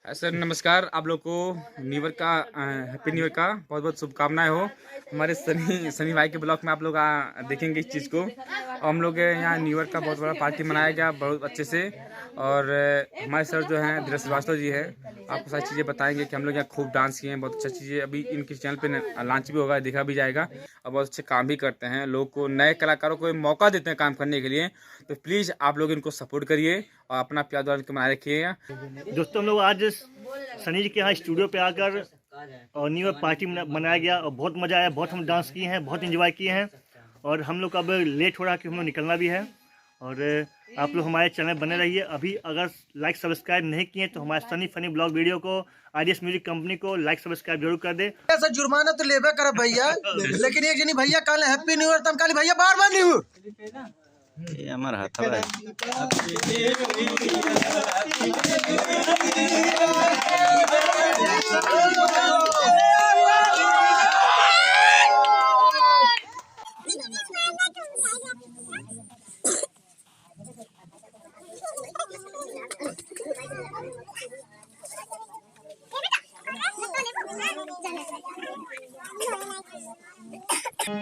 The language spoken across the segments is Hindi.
सर नमस्कार। आप लोग को न्यू ईयर का हैप्पी न्यू ईयर का बहुत बहुत शुभकामनाएं हो। हमारे सनी भाई के ब्लॉग में आप लोग देखेंगे इस चीज़ को। हम लोग यहाँ न्यू ईयर का बहुत बड़ा पार्टी मनाया गया बहुत अच्छे से। और हमारे सर जो हैं धीरज श्रीवास्तव जी है, आपको सारी चीज़ें बताएंगे कि हम लोग यहाँ खूब डांस किए हैं, बहुत अच्छा चीज़ें। अभी इनके चैनल पे लॉन्च भी होगा, देखा भी जाएगा। और बहुत अच्छे काम भी करते हैं, लोग को नए कलाकारों को मौका देते हैं काम करने के लिए। तो प्लीज़ आप लोग इनको सपोर्ट करिए और अपना प्यार द्वारा इनको बनाए रखिएगा। दोस्तों हम लोग आज सनी जी के यहाँ स्टूडियो पे आकर और न्यू ईयर पार्टी मनाया गया और बहुत मज़ा आया। बहुत हम डांस किए हैं, बहुत एंजॉय किए हैं। और हम लोग अब लेट हो रहा है कि हम लोग निकलना भी है। और आप लोग हमारे चैनल बने रहिए। अभी अगर लाइक सब्सक्राइब नहीं किए तो हमारे सनी फनी ब्लॉग वीडियो को आरडीएस म्यूजिक कंपनी को लाइक सब्सक्राइब जरूर कर दे। ऐसा जुर्माना तो लेबे करे भैया, लेकिन एक जनी भैया काले हैप्पी न्यू ईयर, तम काली भैया बार बार न्यू ये हमार हाथ है।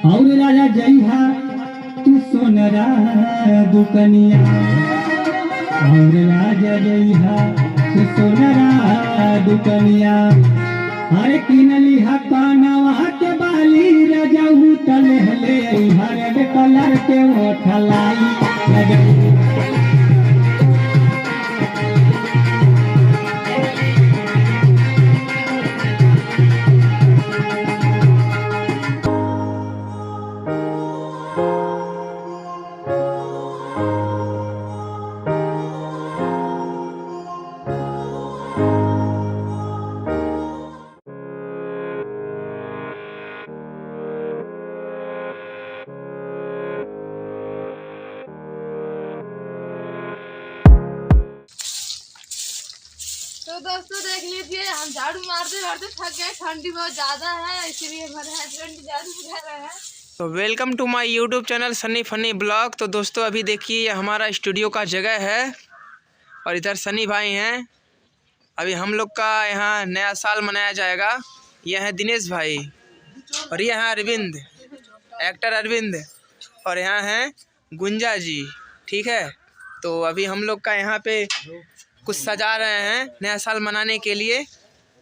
और राजा जइहा तू सोनरा दुकनिया, और राजा जइहा तू सोनरा दुकनिया। हर किनली हकानवा के बाली राजा उतल हले, हर कलर के ओठलाई राजा। तो दोस्तों देख लीजिए, हम झाड़ू मारते मारते थक गए। ठंडी बहुत ज़्यादा है, इसलिए हमारे हस्बैंड झाड़ू लगा रहे हैं। तो welcome to my YouTube channel sunny funny blog. तो दोस्तों अभी देखिए ये हमारा स्टूडियो का जगह है और इधर सनी भाई हैं। अभी हम लोग का यहाँ नया साल मनाया जाएगा। ये हैं दिनेश भाई और ये हैं अरविंद, एक्टर अरविंद, और यहाँ हैं गुंजा जी। ठीक है, तो अभी हम लोग का यहाँ पे कुछ सजा रहे हैं नया साल मनाने के लिए।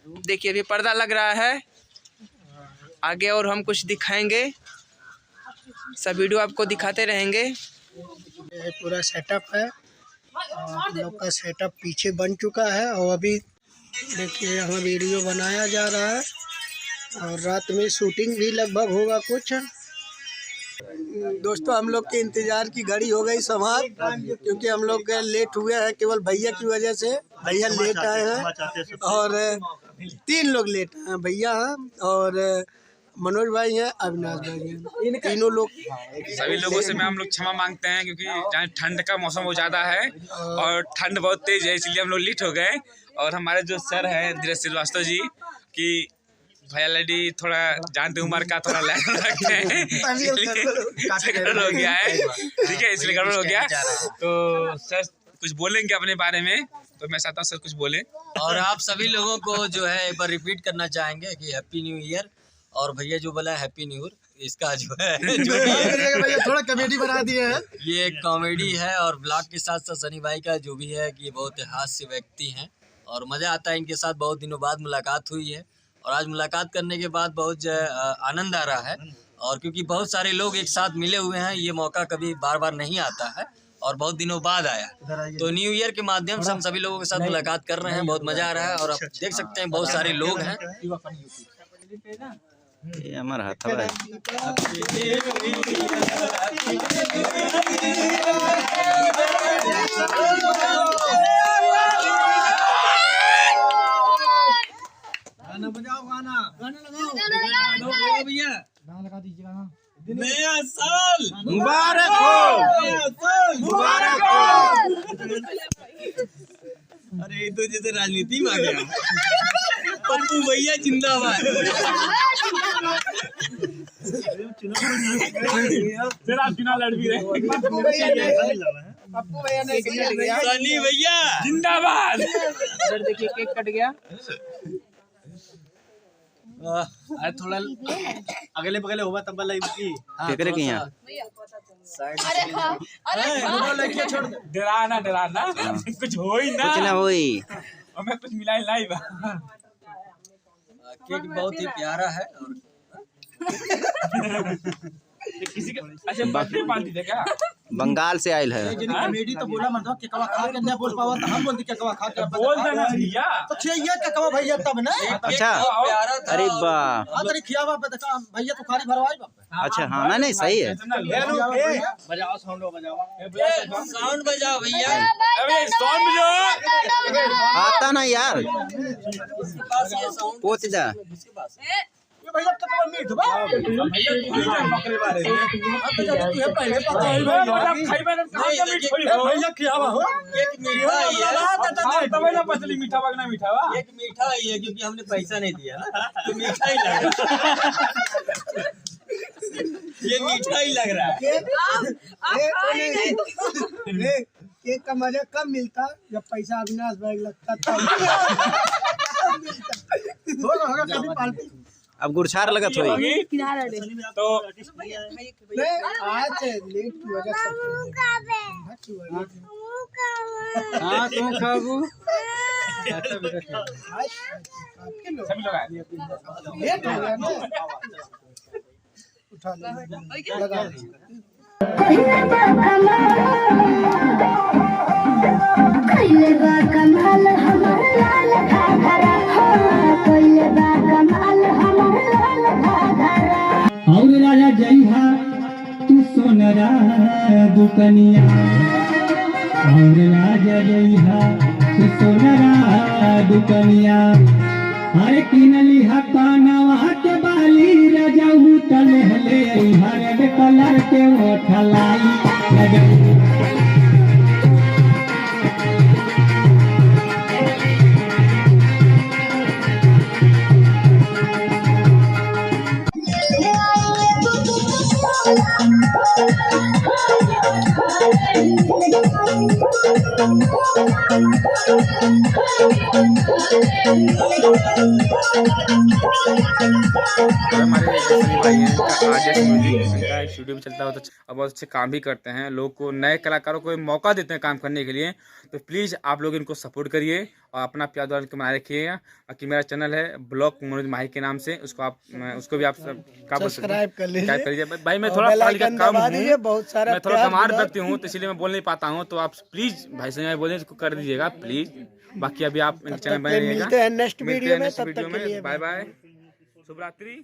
देखिए अभी पर्दा लग रहा है आगे और हम कुछ दिखाएंगे, सब वीडियो आपको दिखाते रहेंगे। ये पूरा सेटअप है, हम लोग का सेटअप पीछे बन चुका है और अभी देखिए यहाँ वीडियो बनाया जा रहा है और रात में शूटिंग भी लगभग होगा कुछ। दोस्तों हम लोग के इंतजार की घड़ी हो गई समाप्त, क्योंकि हम लोग लेट हुए हैं केवल भैया की वजह से। भैया लेट आए हैं और 3 लोग लेट हैं, भैया हैं और मनोज भाई हैं, अविनाश भाई हैं, तीनों लोग। सभी लोगों से हम लोग क्षमा मांगते हैं, क्योंकि जहाँ ठंड का मौसम बहुत ज़्यादा है और ठंड बहुत तेज है, इसलिए हम लोग लेट हो गए। और हमारे जो सर हैं धीरज श्रीवास्तव जी की भैया लेडी थोड़ा जानते उम्र का थोड़ा लैग रखते हैं, गड़बड़ हो गया है। ठीक है, इसलिए गड़बड़ हो गया। तो सर कुछ बोलेंगे अपने बारे में, तो मैं चाहता हूँ सर कुछ बोलें। और आप सभी लोगों को जो है एक बार रिपीट करना चाहेंगे कि हैप्पी न्यू ईयर। और भैया जो बोला हैप्पी न्यू ईयर, इसका जो है भैया थोड़ा कॉमेडी बना दिए हैं। ये एक कॉमेडी है और ब्लॉग के साथ साथ सनी भाई का जो भी है कि बहुत हास्य व्यक्ति हैं और मज़ा आता है इनके साथ। बहुत दिनों बाद मुलाकात हुई है और आज मुलाकात करने के बाद बहुत आनंद आ रहा है। और क्योंकि बहुत सारे लोग एक साथ मिले हुए हैं, ये मौका कभी बार बार नहीं आता है और बहुत दिनों बाद आया। तो न्यू ईयर के माध्यम से हम सभी लोगों के साथ मुलाकात कर रहे हैं, बहुत मज़ा आ रहा है। और आप देख सकते हैं बहुत सारे लोग हैं। ये हमारा हाथ है। गाना बजाओ, गाना लगाओ भैया, गाना लगा दीजिए गाना। नया साल मुबारक हो, मुबारक हो। अरे तो जैसे राजनीति में आ गया। पप्पू भैया जिंदाबाद। फिर आप चुनाव लड़ भी रहे हैं। पप्पू भैया ने सनी भैया जिंदाबाद। इधर देखिए केक कट गया। अरे थोड़ा अगले बगले होगा तब की केकरे के यहाँ अरे हाँ, अरे हाँ। छोड़ दे। डराना कुछ हो ही ना, कुछ ना होई। हमें कुछ मिला ही नहीं बा। केक बहुत ही प्यारा है और किसी का अच्छा बर्थडे पार्टी थे क्या? बंगाल से आयल है। कॉमेडी तो बोला मत के कवा खा के नहीं बोल पावा तो हम बोल दी के कवा खा के बोल देना भैया। तो चाहिए के कवा भैया तब ना। अच्छा प्यारा था। अरे वाह, हां तरी खियावा पे देखा भैया तो खाली भरवाई बा। अच्छा हाँ ना, नहीं सही है। बजाओ साउंड बजाओ। साउंड बजाओ भैया। अबे सॉन्ग बजाओ। आता ना यार, इसके पास ये साउंड पोत जा। इसके पास ये भैया तो कवा मीठ बा। भैया तू ही जान बकरे बारे में। अब तो तू है पहले पता है मतलब खाई मैंने नहीं, मीठ देखिए, थोड़ी हो। भैया खियावा हो। केक मीठा ही है। हाँ, तब ना पतली मीठा बगना मीठा वा। केक मीठा ही है क्योंकि हमने पैसा नहीं दिया ना, तो मीठा ही लग रहा है। ये मीठा ही लग रहा है। केक का मजा कब मिलता जब पैसा अविनाश भाई लगता था। होगा कभी पार्टी। अब गुरछार लगत होई। होगी तो नहीं, आज लेट की वजह से हाँ तुम खाबू। सभी लोग आए। लेट हो गया ना, उठा लो, लगा लो। और राजा जइहा तू सोनरा दुकनिया, और राजा जइहा तू सोनरा दुकनिया। हरे किनली हकानवा के बाली राजा उतल हले हरे कलर के ओठलाई राजा। हमारे सनी भाई हैं, इनका आरजेएस म्यूजिक, इनका एक स्टूडियो भी चलता है, तो और बहुत अच्छे काम भी करते हैं। लोग को, नए कलाकारों को मौका देते हैं काम करने के लिए। तो प्लीज़ आप लोग इनको सपोर्ट करिए और अपना प्यार द्वारा बनाए रखिएगा। कि मेरा चैनल है ब्लॉग मनोज माही के नाम से, उसको भी आप सब्सक्राइब कर लीजिए। सब्सक्राइब करिए। भाई मैं थोड़ा पढ़ा लिखा कम हूँ, बहुत सारा मैं थोड़ा कमार व्यक्ति हूँ, तो इसलिए मैं बोल नहीं पाता हूँ। तो आप प्लीज़ भाई सनी भाई बोले इसको कर दीजिएगा प्लीज़। बाकी अभी आप चैनल बने रहिएगा। मिलते हैं नेक्स्ट मिलते वीडियो हैं में, नेक्स्ट तब तक वीडियो के लिए में। बाय बाय, शुभ रात्रि।